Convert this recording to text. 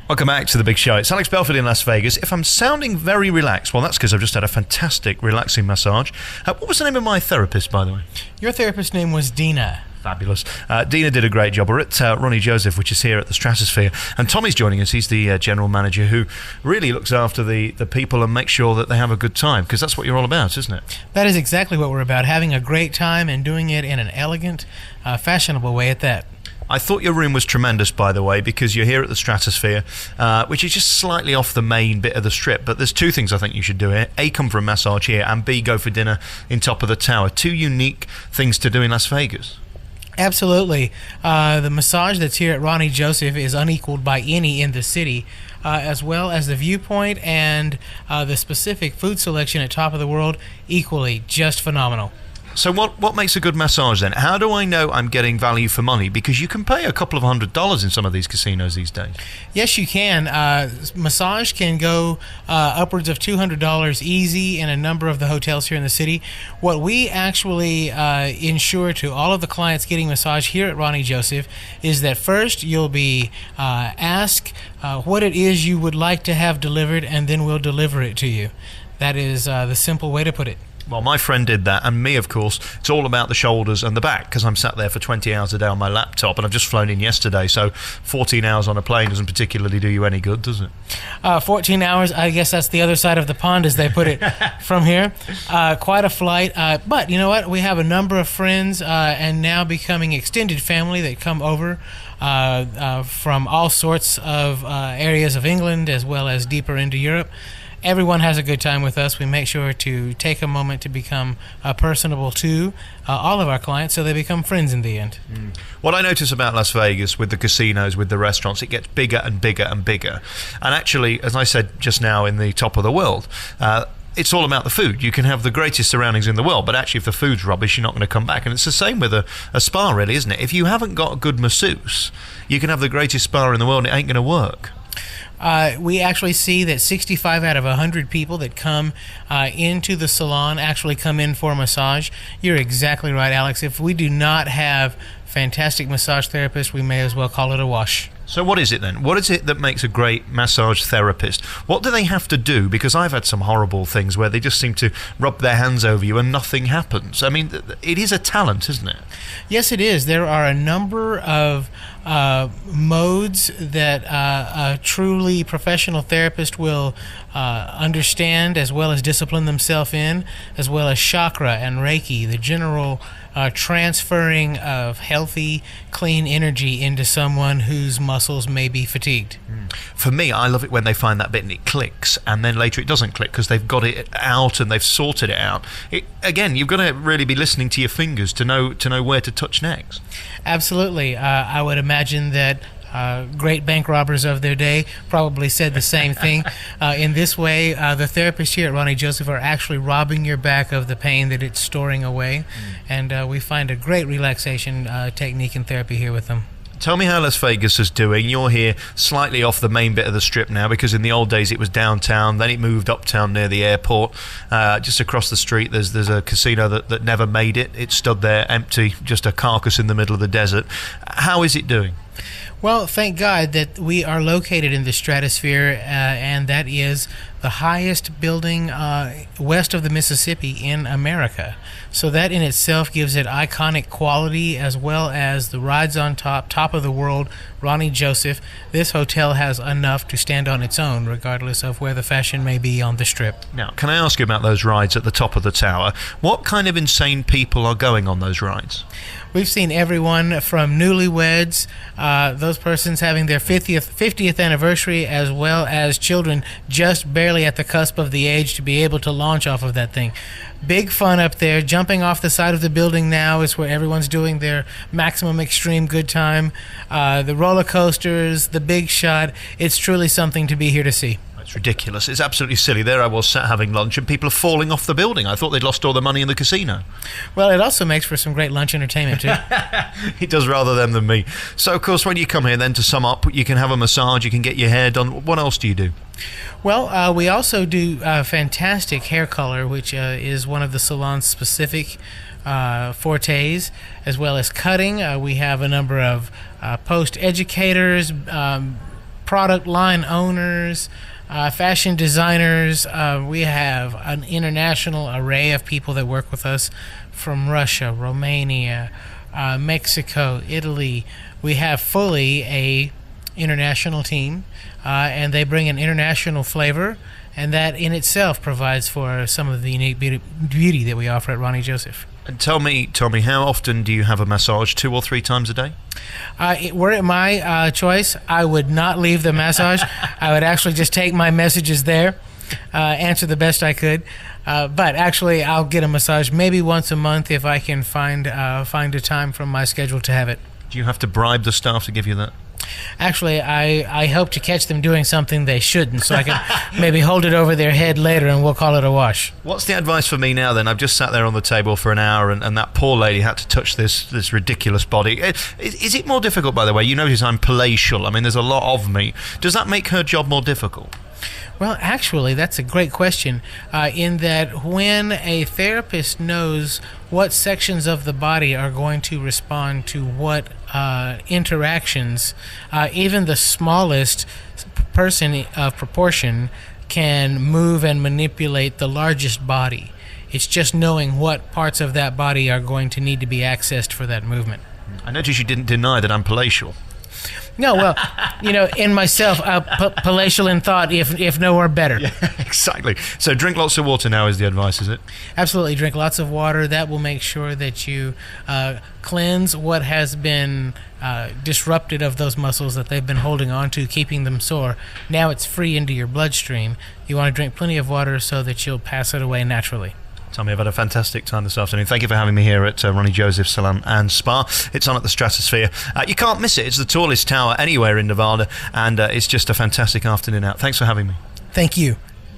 Welcome back to The Big Show. It's Alex Belford in Las Vegas. If I'm sounding very relaxed, well, that's because I've just had a fantastic, relaxing massage. What was the name of my therapist, by the way? Your therapist's name was Dina. Fabulous. Dina did a great job. We're at Ronnie Joseph, which is here at the Stratosphere. And Tommy's joining us. He's the general manager who really looks after the people and makes sure that they have a good time, because that's what you're all about, isn't it? That is exactly what we're about, having a great time and doing it in an elegant, fashionable way at that. I thought your room was tremendous, by the way, because you're here at the Stratosphere, which is just slightly off the main bit of the strip. But there's two things I think you should do here. A, come for a massage here, and B, go for dinner in top of the tower. Two unique things to do in Las Vegas. Absolutely. The massage that's here at Ronnie Joseph is unequaled by any in the city, as well as the viewpoint and the specific food selection at Top of the World, equally just phenomenal. So what makes a good massage then? How do I know I'm getting value for money? Because you can pay a couple of $100s in some of these casinos these days. Yes, you can. Massage can go upwards of $200 easy in a number of the hotels here in the city. What we actually ensure to all of the clients getting massage here at Ronnie Joseph is that first you'll be asked what it is you would like to have delivered, and then we'll deliver it to you. That is the simple way to put it. Well, my friend did that, and me, of course. It's all about the shoulders and the back, because I'm sat there for 20 hours a day on my laptop, and I've just flown in yesterday, so 14 hours on a plane doesn't particularly do you any good, does it? 14 hours, I guess that's the other side of the pond, as they put it, from here. Quite a flight, but you know what? We have a number of friends, and now becoming extended family that come over from all sorts of areas of England, as well as deeper into Europe. Everyone has a good time with us. We make sure to take a moment to become personable to all of our clients, so they become friends in the end. What I notice about Las Vegas with the casinos, with the restaurants, it gets bigger and bigger and bigger. And actually, as I said just now in the Top of the World, it's all about the food. You can have the greatest surroundings in the world, but actually if the food's rubbish, you're not going to come back. And it's the same with a spa, really, isn't it? If you haven't got a good masseuse, you can have the greatest spa in the world and it ain't going to work. We actually see that 65 out of 100 people that come into the salon actually come in for a massage. You're exactly right, Alex. If we do not have fantastic massage therapists, we may as well call it a wash. So what is it then? What is it that makes a great massage therapist? What do they have to do? Because I've had some horrible things where they just seem to rub their hands over you and nothing happens. I mean, it is a talent, isn't it? Yes, it is. There are a number of modes that a truly professional therapist will understand, as well as discipline themselves in, as well as chakra and Reiki, the general transferring of healthy, clean energy into someone whose muscles may be fatigued. For me, I love it when they find that bit and it clicks, and then later it doesn't click because they've got it out and they've sorted it out. Again, you've got to really be listening to your fingers to know where to touch next. Absolutely. I would imagine that great bank robbers of their day probably said the same thing. In this way, the therapists here at Ronnie Joseph are actually robbing your back of the pain that it's storing away, and we find a great relaxation technique and therapy here with them. Tell me how Las Vegas is doing. You're here slightly off the main bit of the strip now, because in the old days it was downtown, then it moved uptown near the airport. Just across the street there's a casino that never made it. It stood there empty, just a carcass in the middle of the desert. How is it doing? Well, thank God that we are located in the Stratosphere, and that is the highest building west of the Mississippi in America. So that in itself gives it iconic quality, as well as the rides on top of the world, Ronnie Joseph. This hotel has enough to stand on its own, regardless of where the fashion may be on the strip. Now, can I ask you about those rides at the top of the tower? What kind of insane people are going on those rides? We've seen everyone from newlyweds, those persons having their 50th anniversary, as well as children just barely at the cusp of the age to be able to launch off of that thing. Big fun up there. Jumping off the side of the building now is where everyone's doing their maximum extreme good time. The roller coasters, the big shot. It's truly something to be here to see. It's ridiculous. It's absolutely silly. There I was sat having lunch and people are falling off the building. I thought they'd lost all the money in the casino. Well, it also makes for some great lunch entertainment too. It does, rather them than me. So, of course, when you come here then, to sum up, you can have a massage, you can get your hair done. What else do you do? Well, we also do fantastic hair color, which is one of the salon's specific fortes, as well as cutting. We have a number of post-educators, product line owners, fashion designers. We have an international array of people that work with us from Russia, Romania, Mexico, Italy. We have fully a international team, and they bring an international flavor, and that in itself provides for some of the unique beauty that we offer at Ronnie Joseph. And tell me, how often do you have a massage? 2 or 3 times a day? Were it my choice, I would not leave the massage. I would actually just take my messages there, answer the best I could. But actually, I'll get a massage maybe once a month if I can find a time from my schedule to have it. Do you have to bribe the staff to give you that? Actually, I hope to catch them doing something they shouldn't, so I can maybe hold it over their head later and we'll call it a wash. What's the advice for me now then? I've just sat there on the table for an hour and that poor lady had to touch this ridiculous body. Is it more difficult, by the way? You notice I'm palatial. I mean, there's a lot of me. Does that make her job more difficult? Well, actually, that's a great question, in that when a therapist knows what sections of the body are going to respond to what interactions, even the smallest person of proportion can move and manipulate the largest body. It's just knowing what parts of that body are going to need to be accessed for that movement. I notice you didn't deny that I'm palatial. No, well, in myself, palatial in thought, if nowhere better. Yeah, exactly. So drink lots of water now is the advice, is it? Absolutely. Drink lots of water. That will make sure that you cleanse what has been disrupted of those muscles that they've been holding on to, keeping them sore. Now it's free into your bloodstream. You want to drink plenty of water so that you'll pass it away naturally. Tommy, I've had a fantastic time this afternoon. Thank you for having me here at Roni Josef Salon and Spa. It's on at the Stratosphere. You can't miss it. It's the tallest tower anywhere in Nevada, and it's just a fantastic afternoon out. Thanks for having me. Thank you.